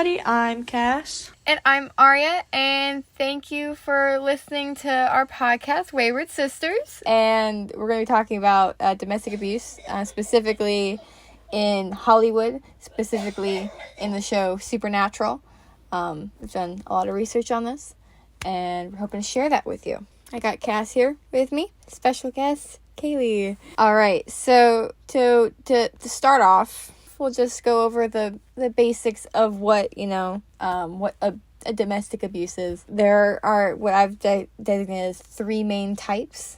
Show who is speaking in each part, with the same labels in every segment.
Speaker 1: everybody. I'm Cass.
Speaker 2: And I'm Arya, and thank you for listening to our podcast, Wayward Sisters. And we're going to be talking about domestic abuse, specifically in Hollywood, specifically in the show Supernatural. We've done a lot of research on this, and we're hoping to share that with you. I got Cass here with me, special guest, Kaylee. All right, so to start off, we'll just go over the basics of what, what a domestic abuse is. There are what I've designated as three main types.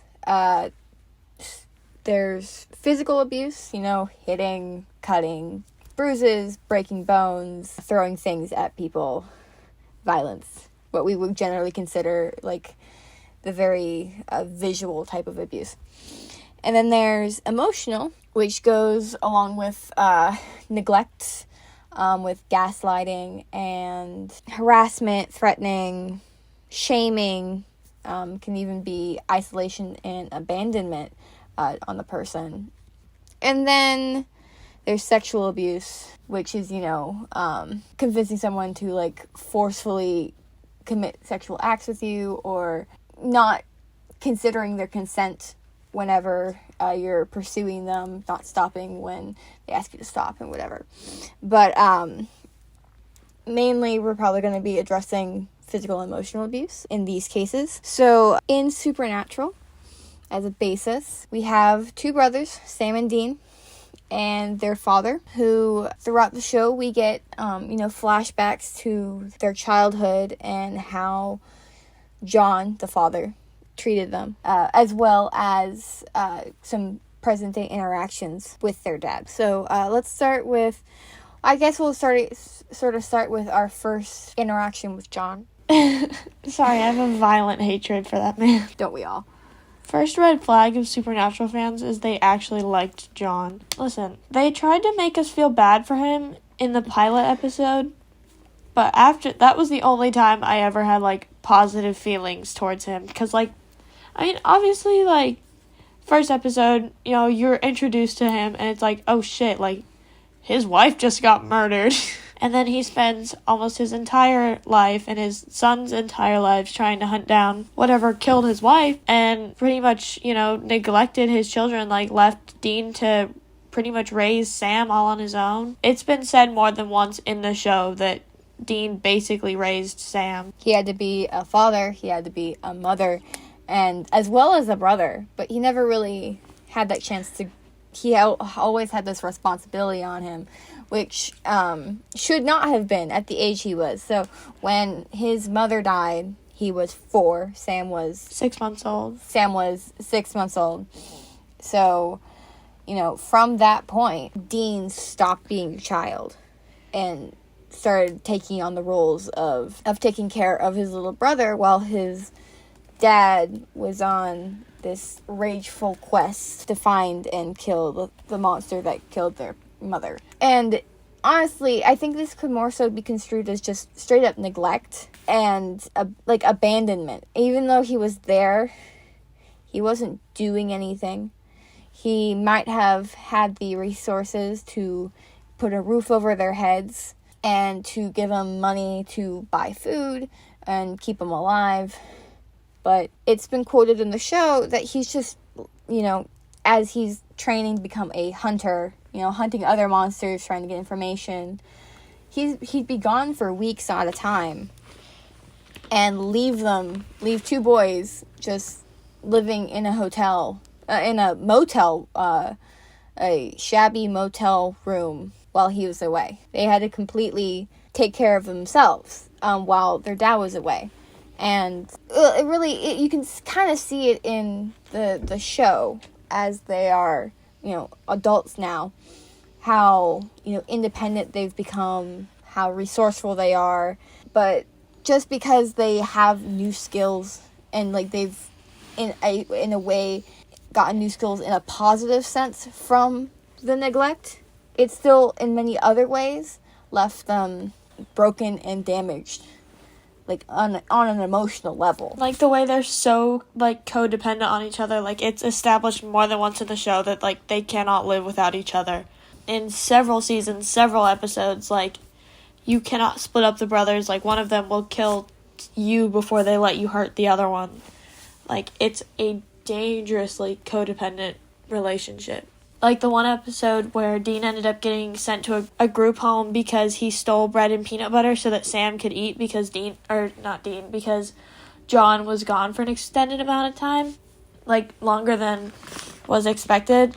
Speaker 2: There's physical abuse, hitting, cutting, bruises, breaking bones, throwing things at people, violence. What we would generally consider like the very visual type of abuse. And then there's emotional, which goes along with neglect, with gaslighting and harassment, threatening, shaming, can even be isolation and abandonment on the person. And then there's sexual abuse, which is, convincing someone to forcefully commit sexual acts with you, or not considering their consent whenever you're pursuing them, not stopping when they ask you to stop and whatever. But mainly we're probably going to be addressing physical and emotional abuse in these cases. So in Supernatural, as a basis, we have two brothers, Sam and Dean, and their father, who throughout the show we get flashbacks to their childhood and how John, the father, treated them, as well as some present-day interactions with their dad. So let's start with, I guess we'll start with our first interaction with John.
Speaker 1: Sorry, I have a violent hatred for that man.
Speaker 2: Don't we all?
Speaker 1: First red flag of Supernatural fans is they actually liked John. Listen, they tried to make us feel bad for him in the pilot episode, but after that was the only time I ever had positive feelings towards him, because obviously first episode, you're introduced to him and it's oh shit, his wife just got murdered. And then he spends almost his entire life and his son's entire lives trying to hunt down whatever killed his wife, and pretty much, neglected his children, left Dean to pretty much raise Sam all on his own. It's been said more than once in the show that Dean basically raised Sam.
Speaker 2: He had to be a father, he had to be a mother, and as well as a brother, but he never really had that chance to. He always had this responsibility on him, which should not have been at the age he was. So when his mother died, he was 4. Sam was
Speaker 1: 6 months old.
Speaker 2: Sam was 6 months old. So, from that point, Dean stopped being a child and started taking on the roles of taking care of his little brother, while his dad was on this rageful quest to find and kill the monster that killed their mother. And honestly, I think this could more so be construed as just straight up neglect and abandonment. Even though he was there, he wasn't doing anything. He might have had the resources to put a roof over their heads and to give them money to buy food and keep them alive. But it's been quoted in the show that he's just, as he's training to become a hunter, hunting other monsters, trying to get information, he'd be gone for weeks at a time and leave 2 boys just living in a hotel, in a motel, a shabby motel room while he was away. They had to completely take care of themselves while their dad was away. And you can kind of see it in the show as they are, adults now, how, independent they've become, how resourceful they are. But just because they have new skills and they've in a way gotten new skills in a positive sense from the neglect, it still in many other ways left them broken and damaged. On an emotional level.
Speaker 1: The way they're so, codependent on each other. It's established more than once in the show that, they cannot live without each other. In several seasons, several episodes, you cannot split up the brothers. Like, one of them will kill you before they let you hurt the other one. Like, it's a dangerously codependent relationship. Like the one episode where Dean ended up getting sent to a group home because he stole bread and peanut butter so that Sam could eat because because John was gone for an extended amount of time, like longer than was expected.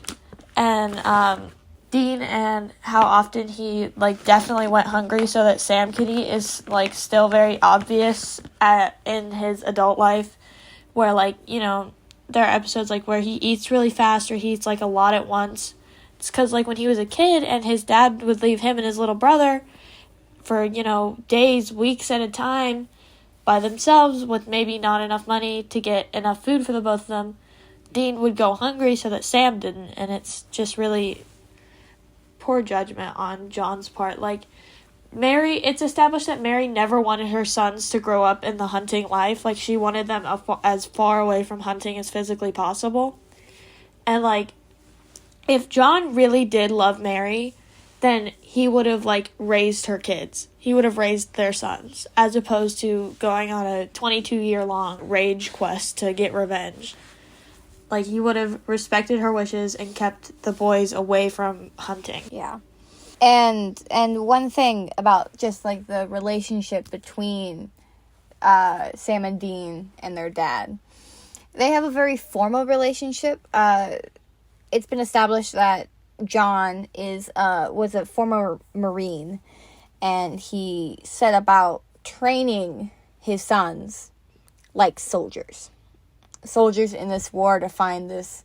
Speaker 1: And Dean and how often he like definitely went hungry so that Sam could eat is like still very obvious in his adult life, where like, you know, there are episodes like where he eats really fast or he eats like a lot at once. It's because like when he was a kid and his dad would leave him and his little brother for, you know, days, weeks at a time by themselves with maybe not enough money to get enough food for the both of them, Dean would go hungry so that Sam didn't. And it's just really poor judgment on John's part. Like, Mary, it's established that Mary never wanted her sons to grow up in the hunting life. Like, she wanted them as far away from hunting as physically possible. And, like, if John really did love Mary, then he would have, like, raised her kids. He would have raised their sons, as opposed to going on a 22-year-long rage quest to get revenge. Like, he would have respected her wishes and kept the boys away from hunting.
Speaker 2: Yeah. And one thing about just, like, the relationship between Sam and Dean and their dad. They have a very formal relationship. It's been established that John was a former Marine, and he set about training his sons like soldiers. Soldiers in this war to find this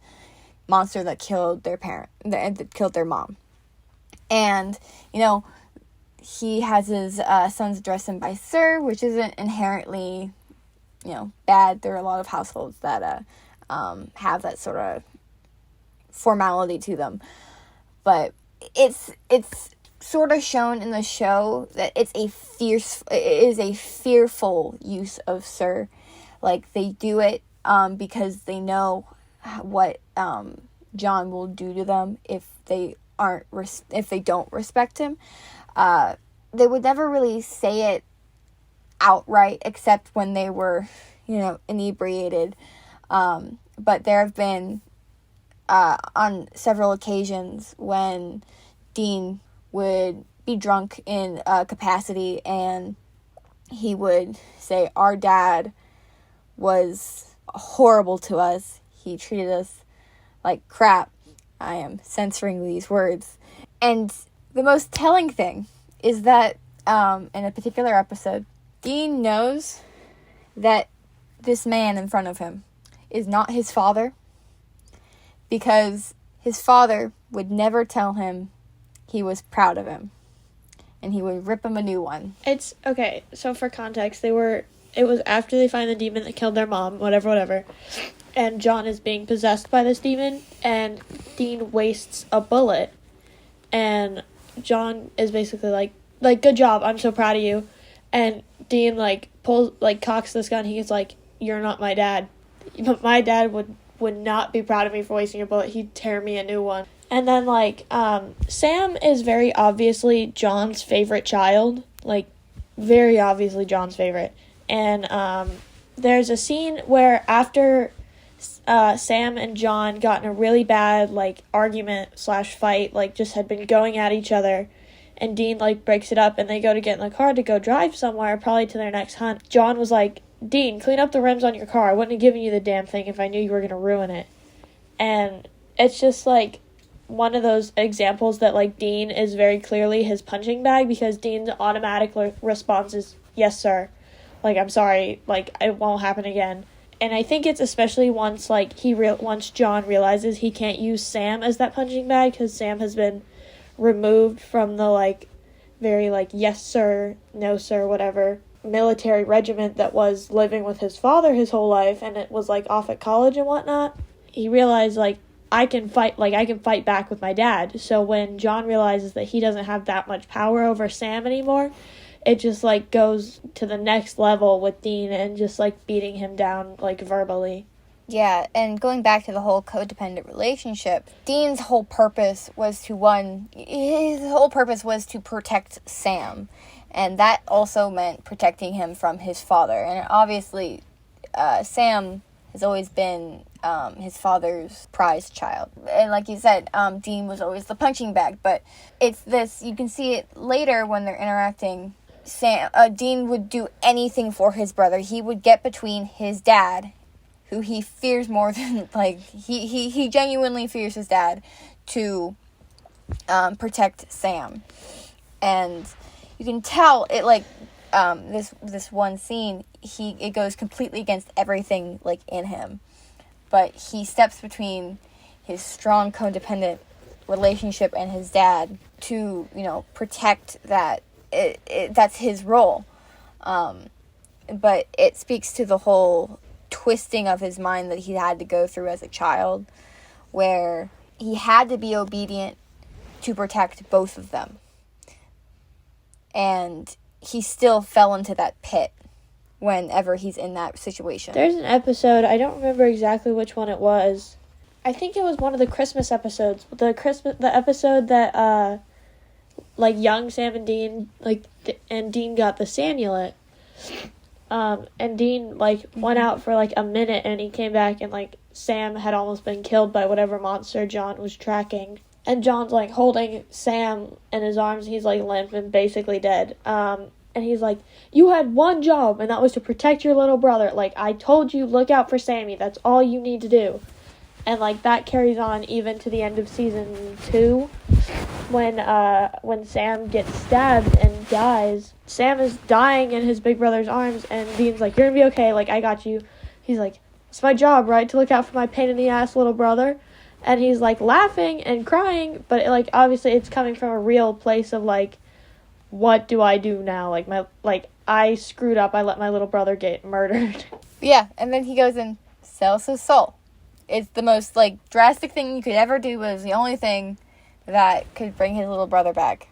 Speaker 2: monster that killed that killed their mom. And, you know, he has his sons address him by sir, which isn't inherently, you know, bad. There are a lot of households that have that sort of formality to them. But it's sort of shown in the show that it is a fearful use of sir. Like, they do it because they know what John will do to them if they don't respect him. They would never really say it outright, except when they were, you know, inebriated. But there have been on several occasions when Dean would be drunk in capacity, and he would say, "Our dad was horrible to us. He treated us like crap." I am censoring these words. And the most telling thing is that in a particular episode, Dean knows that this man in front of him is not his father, because his father would never tell him he was proud of him, and he would rip him a new one.
Speaker 1: It's okay. So for context, it was after they find the demon that killed their mom, whatever. And John is being possessed by this demon, and Dean wastes a bullet. And John is basically like, good job, I'm so proud of you. And Dean, cocks this gun. He's like, "You're not my dad. But my dad would not be proud of me for wasting a bullet. He'd tear me a new one." And then, Sam is very obviously John's favorite child. Like, very obviously John's favorite. And there's a scene where after Sam and John got in a really bad, argument/fight, just had been going at each other, and Dean, breaks it up, and they go to get in the car to go drive somewhere, probably to their next hunt. John was like, "Dean, clean up the rims on your car. I wouldn't have given you the damn thing if I knew you were going to ruin it." And it's just, one of those examples that, Dean is very clearly his punching bag, because Dean's automatic response is, "Yes, sir. I'm sorry. It won't happen again." And I think it's especially once, once John realizes he can't use Sam as that punching bag, because Sam has been removed from the, very, yes, sir, no, sir, whatever, military regiment that was living with his father his whole life, and it was, off at college and whatnot. He realized, I can fight back with my dad. So when John realizes that he doesn't have that much power over Sam anymore, it just, goes to the next level with Dean and just, beating him down, verbally.
Speaker 2: Yeah, and going back to the whole codependent relationship, Dean's whole purpose was to protect Sam. And that also meant protecting him from his father. And obviously, Sam has always been his father's prized child. And like you said, Dean was always the punching bag. But it's this, you can see it later when they're interacting. Dean would do anything for his brother. He would get between his dad, who he fears more than, like, he genuinely fears his dad, to protect Sam. And you can tell it, like, this one scene, it goes completely against everything, like, in him. But he steps between his strong codependent relationship and his dad to, protect that. That's his role. But it speaks to the whole twisting of his mind that he had to go through as a child, where he had to be obedient to protect both of them. And he still fell into that pit whenever he's in that situation.
Speaker 1: There's an episode, I don't remember exactly which one it was. I think it was one of the Christmas episodes. The episode that, young Sam and Dean, and Dean got the Samulet. And Dean, went out for, a minute, and he came back, and, Sam had almost been killed by whatever monster John was tracking. And John's, holding Sam in his arms, he's, limp and basically dead. And he's like, you had one job, and that was to protect your little brother. I told you, look out for Sammy. That's all you need to do. And, that carries on even to the end of season 2, when Sam gets stabbed and dies. Sam is dying in his big brother's arms, and Dean's like, you're gonna be okay, I got you. He's like, it's my job, right, to look out for my pain-in-the-ass little brother? And he's, laughing and crying, but, obviously it's coming from a real place of, what do I do now? I screwed up, I let my little brother get murdered.
Speaker 2: Yeah, and then he goes and sells his soul. It's the most, drastic thing you could ever do. Was the only thing that could bring his little brother back.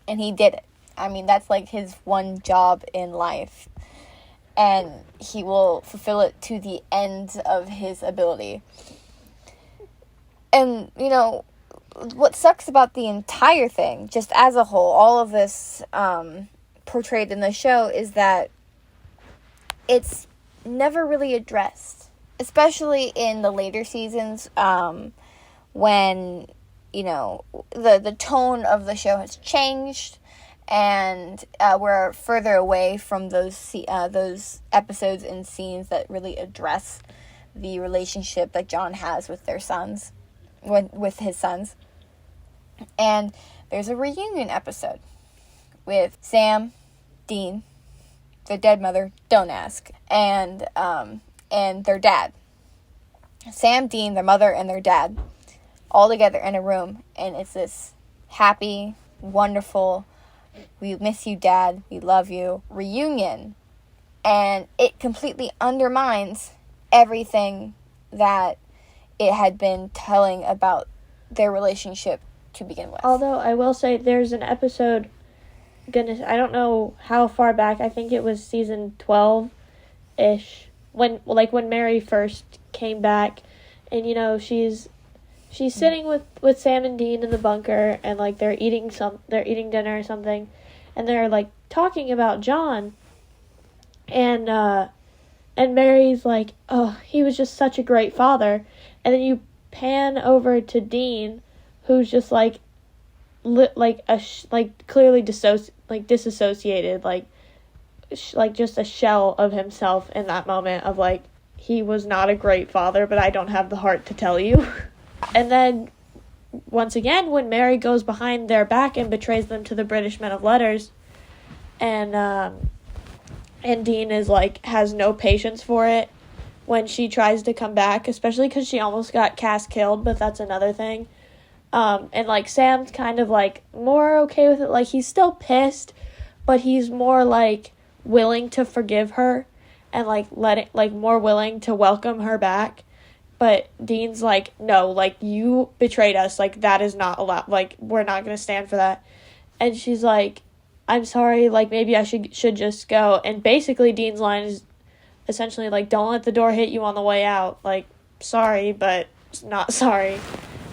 Speaker 2: And he did it. I mean, that's, his one job in life. And he will fulfill it to the end of his ability. And, what sucks about the entire thing, just as a whole, all of this portrayed in the show, is that it's never really addressed. Especially in the later seasons, when, the tone of the show has changed, and we're further away from those episodes and scenes that really address the relationship that John has with their sons, with his sons. And there's a reunion episode with Sam, Dean, the dead mother, don't ask, and their dad. Sam, Dean, their mother, and their dad, all together in a room, and it's this happy, wonderful, we miss you, Dad, we love you, reunion. And it completely undermines everything that it had been telling about their relationship to begin with.
Speaker 1: Although, I will say, there's an episode, goodness, I don't know how far back, I think it was season 12-ish, when Mary first came back, and, she's sitting with Sam and Dean in the bunker, and, they're eating dinner or something, and they're, talking about John, and Mary's like, oh, he was just such a great father, and then you pan over to Dean, who's just, clearly disassociated, just a shell of himself in that moment of, he was not a great father, but I don't have the heart to tell you. And then, once again, when Mary goes behind their back and betrays them to the British men of letters, and Dean is, has no patience for it when she tries to come back, especially because she almost got Cass killed, but that's another thing. And, Sam's kind of, more okay with it. He's still pissed, but he's more, willing to forgive her and, more willing to welcome her back. But Dean's no, you betrayed us. That is not allowed. We're not going to stand for that. And she's I'm sorry. Maybe I should just go. And basically Dean's line is essentially, don't let the door hit you on the way out. sorry, but not sorry.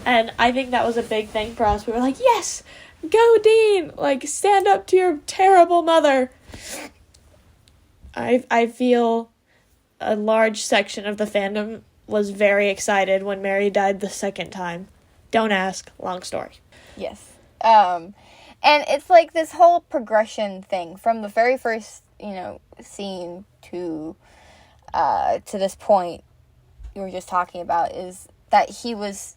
Speaker 1: And I think that was a big thing for us. We were yes, Go, Dean! Like, stand up to your terrible mother. I feel a large section of the fandom was very excited when Mary died the second time. Don't ask. Long story.
Speaker 2: Yes. And it's like this whole progression thing from the very first, scene to this point you were just talking about, is that he was,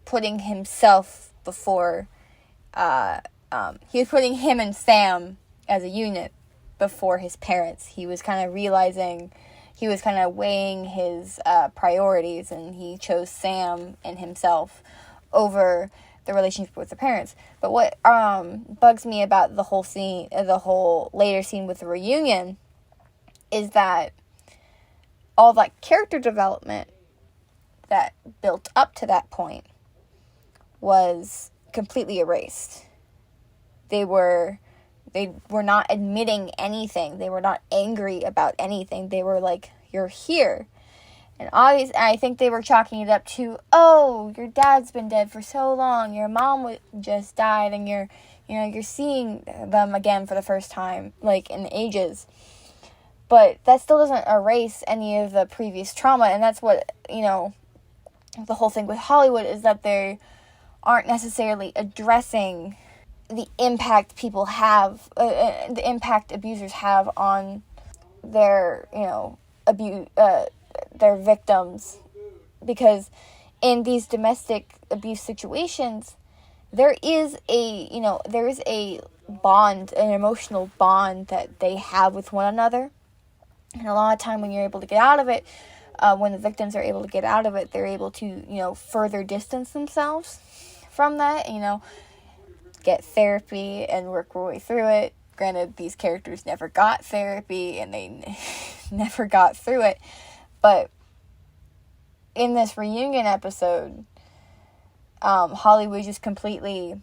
Speaker 2: putting himself before, he was putting him and Sam as a unit before his parents. He was kind of realizing, he was kind of weighing his priorities, and he chose Sam and himself over the relationship with the parents. But what bugs me about the whole later scene with the reunion, is that all that character development that built up to that point was completely erased. They were not admitting anything. They were not angry about anything. They were like, you're here. And obviously, I think they were chalking it up to, oh, your dad's been dead for so long. Your mom just died, and you're seeing them again for the first time, like, in ages. But that still doesn't erase any of the previous trauma, and that's what, the whole thing with Hollywood is that they aren't necessarily addressing the impact people have, the impact abusers have on their, their victims. Because in these domestic abuse situations, there is a bond, an emotional bond that they have with one another. And a lot of time when you're able to get out of it, when the victims are able to get out of it, they're able to, further distance themselves from that, get therapy and work their way through it. Granted, these characters never got therapy, and they never got through it. But in this reunion episode, Hollywood just completely,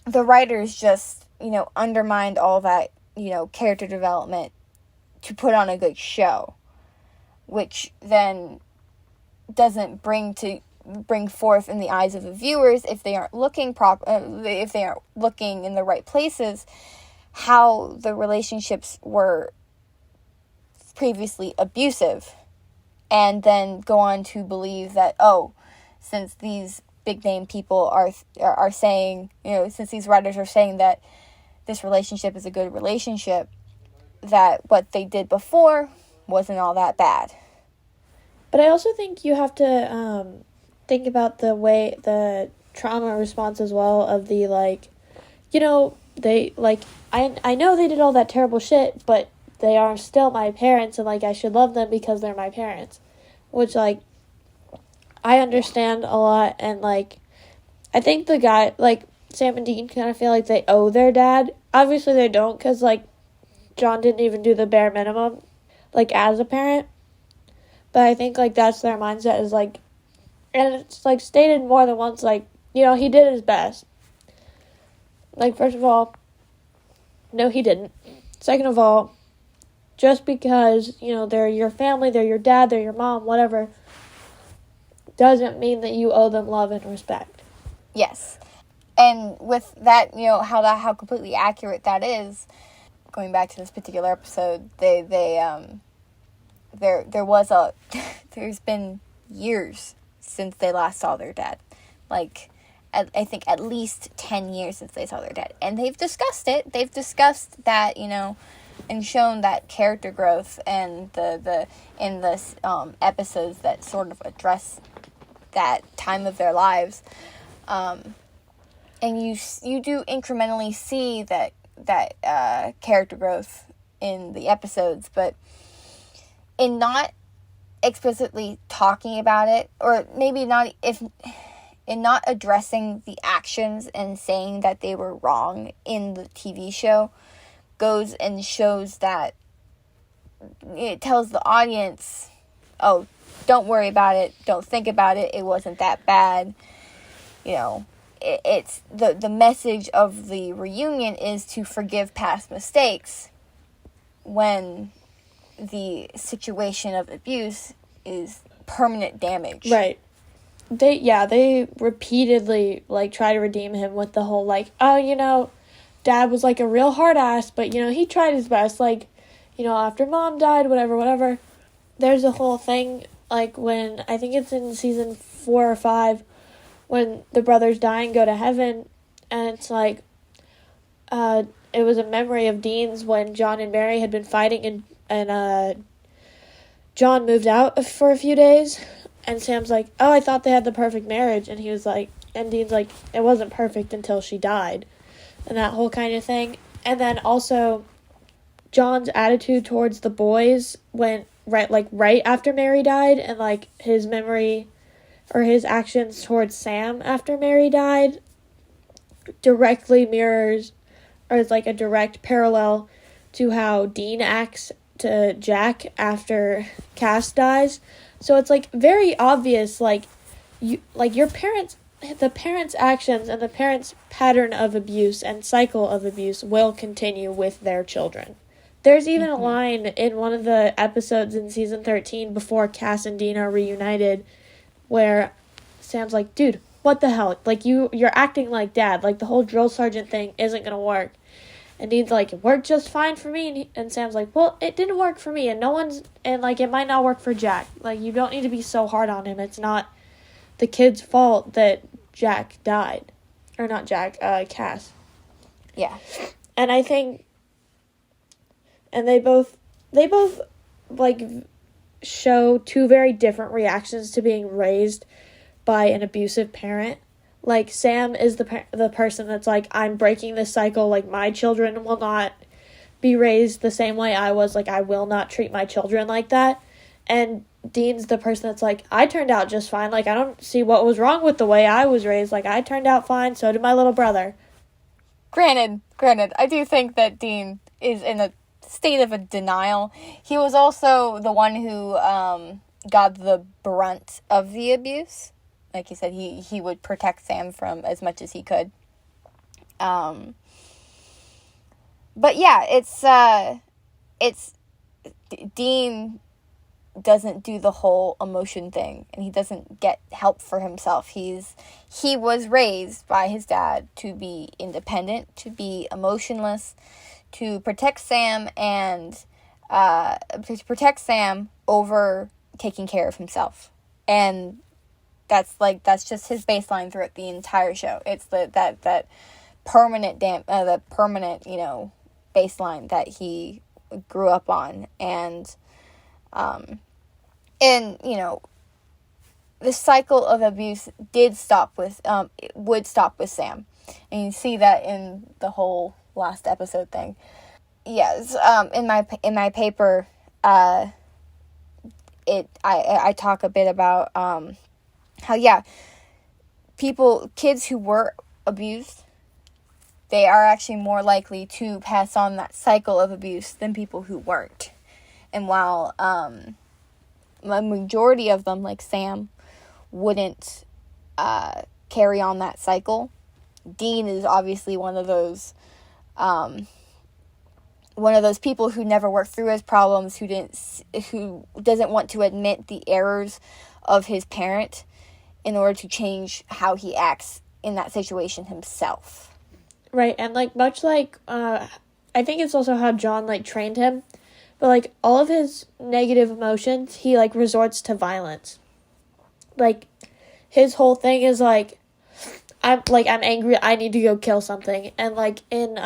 Speaker 2: the writers just, undermined all that, character development to put on a good show, which then doesn't bring forth in the eyes of the viewers, if they aren't looking if they aren't looking in the right places, how the relationships were previously abusive, and then go on to believe that, oh, since these big name people are saying, since these writers are saying that this relationship is a good relationship, that what they did before wasn't all that bad.
Speaker 1: But I also think you have to think about the trauma response as well, of the, they, I know they did all that terrible shit, but they are still my parents, and, I should love them because they're my parents. Which, I understand a lot, and, I think the guy, Sam and Dean kind of feel like they owe their dad. Obviously they don't, because, John didn't even do the bare minimum, as a parent. But I think, that's their mindset is, and it's, stated more than once, he did his best. First of all, no, he didn't. Second of all, just because, they're your family, they're your dad, they're your mom, whatever, doesn't mean that you owe them love and respect.
Speaker 2: Yes. And with that, how completely accurate that is, going back to this particular episode, there's been years since they last saw their dad. I think at least 10 years since they saw their dad. And they've discussed it. They've discussed that, and shown that character growth, and in this episodes that sort of address that time of their lives. And you do incrementally see that character growth in the episodes, but in not explicitly talking about it, or maybe not, in not addressing the actions and saying that they were wrong in the TV show, goes and shows that it tells the audience, oh, don't worry about it, don't think about it, it wasn't that bad. It's the message of the reunion is to forgive past mistakes when the situation of abuse is permanent damage.
Speaker 1: Right. they repeatedly, like, try to redeem him with the whole, like, oh, Dad was, like, a real hard ass, but, he tried his best, like, after Mom died, whatever. There's a whole thing, like, when, I think it's in season 4 or 5, when the brothers die and go to heaven, and it's, like, it was a memory of Dean's when John and Mary had been fighting, and John moved out for a few days, and Sam's like, oh, I thought they had the perfect marriage, and he was like, and Dean's like, it wasn't perfect until she died, and that whole kind of thing. And then also, John's attitude towards the boys went right after Mary died, and, like, his memory, or his actions towards Sam after Mary died, directly mirrors, or is, like, a direct parallel to how Dean acts to Jack after Cass dies. So it's, like, very obvious, like, your parents, the parents' actions and the parents' pattern of abuse and cycle of abuse will continue with their children. There's even a line in one of the episodes in season 13 before Cass and Dean are reunited where Sam's like, dude, what the hell? Like, you're acting like Dad. Like, the whole drill sergeant thing isn't going to work. And Dean's like, it worked just fine for me. And Sam's like, well, it didn't work for me. And it might not work for Jack. Like, you don't need to be so hard on him. It's not the kid's fault that Jack died. Or not Jack, Cass.
Speaker 2: Yeah.
Speaker 1: And I think, and they both, like, show two very different reactions to being raised by an abusive parent. Like, Sam is the person that's like, I'm breaking this cycle. Like, my children will not be raised the same way I was. Like, I will not treat my children like that. And Dean's the person that's like, I turned out just fine. Like, I don't see what was wrong with the way I was raised. Like, I turned out fine. So did my little brother.
Speaker 2: Granted, I do think that Dean is in a state of a denial. He was also the one who got the brunt of the abuse. Like you said, he would protect Sam from as much as he could. But yeah, it's Dean doesn't do the whole emotion thing, and he doesn't get help for himself. He was raised by his dad to be independent, to be emotionless, to protect Sam, and to protect Sam over taking care of himself. And that's just his baseline throughout the entire show. It's that permanent baseline that he grew up on. And the cycle of abuse would stop with Sam. And you see that in the whole last episode thing. Yes, in my paper, I talk a bit about how kids who were abused, they are actually more likely to pass on that cycle of abuse than people who weren't. And while a majority of them, like Sam, wouldn't carry on that cycle, Dean is obviously one of those people who never worked through his problems, who doesn't want to admit the errors of his parent in order to change how he acts in that situation himself.
Speaker 1: Right, and, like, much like, I think it's also how John, like, trained him, but, like, all of his negative emotions, he, like, resorts to violence. Like, his whole thing is, like, I'm angry, I need to go kill something. And, like, in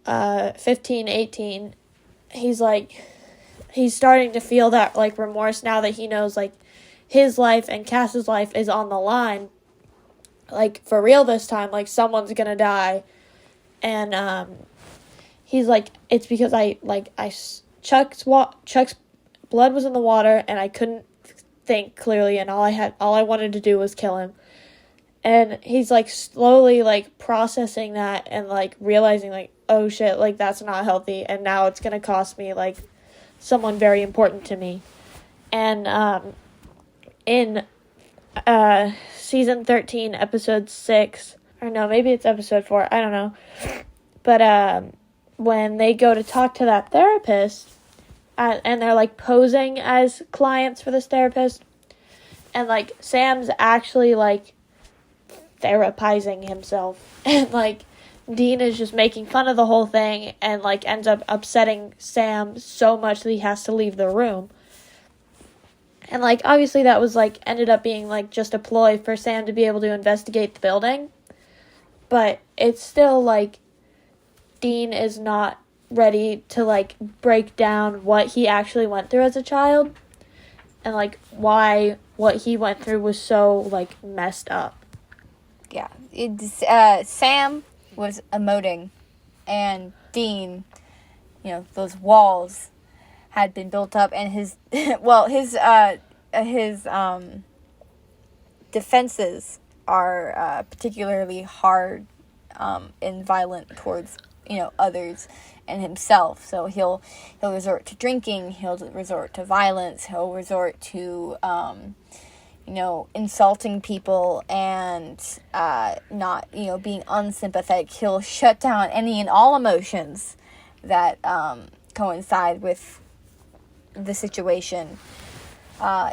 Speaker 1: 15, 18, he's starting to feel that, like, remorse now that he knows, like, his life and Cass's life is on the line. Like, for real this time, like, someone's gonna die. And he's like, it's because Chuck's blood was in the water and I couldn't think clearly, and all I wanted to do was kill him. And he's, like, slowly, like, processing that and, like, realizing, like, oh shit, like, that's not healthy, and now it's gonna cost me, like, someone very important to me. And in season 13, episode 6, or no, maybe it's episode 4, I don't know, but when they go to talk to that therapist, and they're, like, posing as clients for this therapist, And, like, Sam's actually, like, therapizing himself. And, like, Dean is just making fun of the whole thing and, like, ends up upsetting Sam so much that he has to leave the room. And, like, obviously that was, like, ended up being, like, just a ploy for Sam to be able to investigate the building. But it's still, like, Dean is not ready to, like, break down what he actually went through as a child. And, like, why what he went through was so, like, messed up.
Speaker 2: Yeah. Sam was emoting. And Dean, you know, those walls had been built up, and his defenses are particularly hard and violent towards, you know, others and himself. So he'll resort to drinking, he'll resort to violence, he'll resort to you know, insulting people and not, you know, being unsympathetic. He'll shut down any and all emotions that coincide with the situation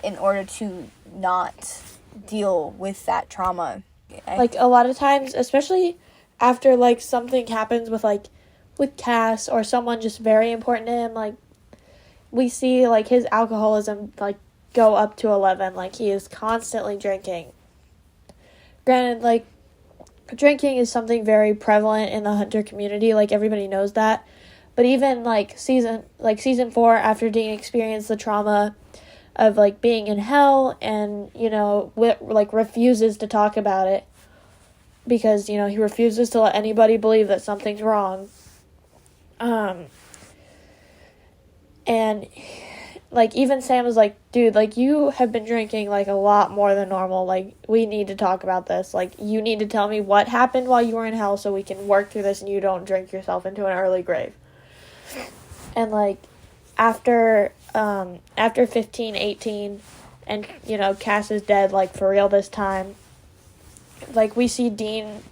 Speaker 2: in order to not deal with that trauma.
Speaker 1: Like, a lot of times, especially after, like, something happens with, like, with Cass or someone just very important to him, like, we see, like, his alcoholism, like, go up to 11. Like, he is constantly drinking. Granted, like, drinking is something very prevalent in the hunter community. Like, everybody knows that. But even, like, season 4, after Dean experienced the trauma of, like, being in hell and, you know, like, refuses to talk about it because, you know, he refuses to let anybody believe that something's wrong. And, like, even Sam was like, dude, like, you have been drinking, like, a lot more than normal. Like, we need to talk about this. Like, you need to tell me what happened while you were in hell so we can work through this and you don't drink yourself into an early grave. And, like, after 15, 18, and, you know, Cass is dead, like, for real this time, like, we see Dean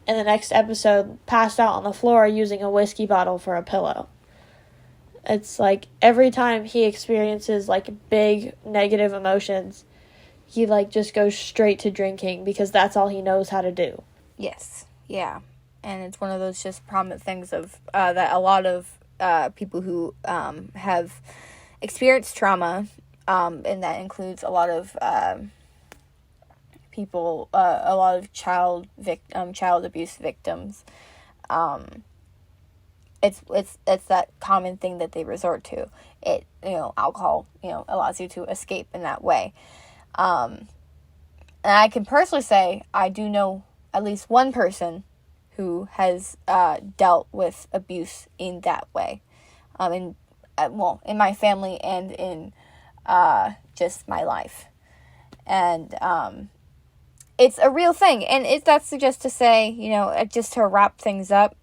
Speaker 1: in the next episode passed out on the floor using a whiskey bottle for a pillow. It's, like, every time he experiences, like, big negative emotions, he, like, just goes straight to drinking because that's all he knows how to do.
Speaker 2: Yes, yeah. And it's one of those just prominent things of that a lot of people who have experienced trauma, and that includes a lot of people, a lot of child abuse victims. It's that common thing that they resort to. It, you know, alcohol, you know, allows you to escape in that way. And I can personally say I do know at least one person who has dealt with abuse in that way. In my family and in just my life. And it's a real thing. And that's just to say, you know, just to wrap things up,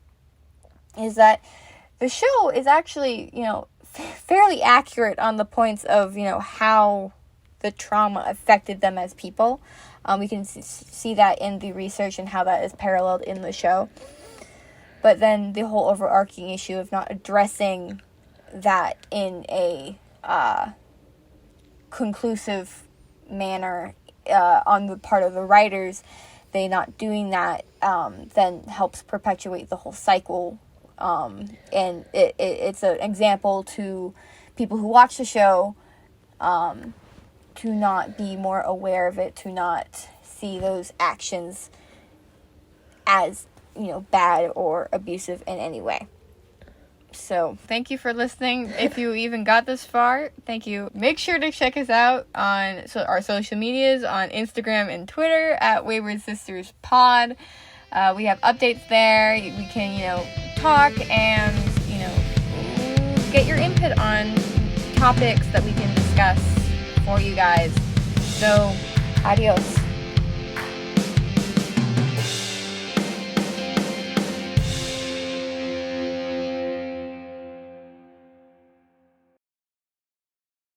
Speaker 2: is that the show is actually, you know, fairly accurate on the points of, you know, how the trauma affected them as people. We can see that in the research and how that is paralleled in the show. But then the whole overarching issue of not addressing that in a conclusive manner on the part of the writers, they not doing that then helps perpetuate the whole cycle. And it's an example to people who watch the show to not be more aware of it, to not see those actions as, you know, bad or abusive in any way. So, thank you for listening. If you even got this far, thank you. Make sure to check us out on our social medias, on Instagram and Twitter at Wayward Sisters Pod. We have updates there. We can, you know, talk and, you know, get your input on topics that we can discuss for you guys. So, adios.